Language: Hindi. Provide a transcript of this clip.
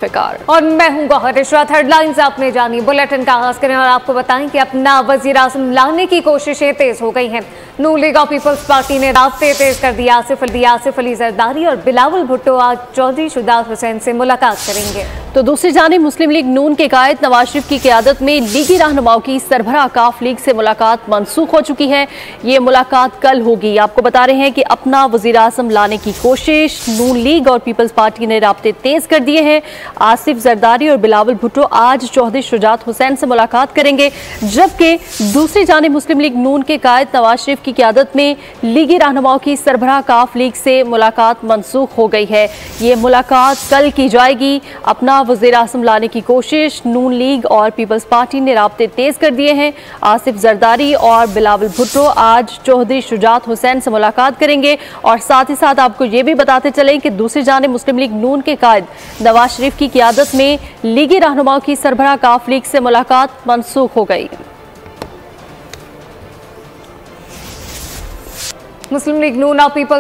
फिकार। और मैं हूं गौहर इशरत। हेडलाइंस आपने जानी, बुलेटिन का आगाज करें और आपको बताएं कि अपना वजीर आज़म लाने की कोशिशें तेज हो गई हैं। नून लीग और पीपल्स पार्टी ने राब्ते तेज कर दिया। आसिफ अली जरदारी और बिलावल भुट्टो आज चौधरी शुजात हुसैन से मुलाकात करेंगे। तो दूसरी जानिब मुस्लिम लीग नून के कायद नवाज शरीफ की क़यादत में लीगी रहनुमाओं की सरबराह काफ लीग से मुलाकात मनसूख हो चुकी है। ये मुलाकात कल होगी। आपको बता रहे हैं कि अपना वजीर आज़म लाने की कोशिश नून लीग और पीपल्स पार्टी ने राब्ते तेज कर दिए हैं। आसिफ जरदारी और बिलावल भुट्टो आज चौधरी शुजात हुसैन से मुलाकात करेंगे, जबकि दूसरी जानिब मुस्लिम लीग नून के कायद नवाज शरीफ की क़यादत में लीगी रहनुमाओं की सरबराह काफ लीग से मुलाकात मनसूख हो गई है। ये मुलाकात कल की जाएगी। अपना वज़ीर आज़म लाने की कोशिश नून लीग और पीपल्स पार्टी ने राब्ते तेज कर दिए हैं। आसिफ जरदारी और बिलावल भुट्टो आज चौधरी शुजात हुसैन से मुलाकात करेंगे और साथ ही साथ आपको ये भी बताते चलें कि दूसरी जानिब मुस्लिम लीग नून के कायद नवाज शरीफ की क़यादत में लीगी रहनुमाओं की सरबराह काफ लीग से मुलाकात मनसूख हो गई। मुस्लिम लीग नून और पीपल्स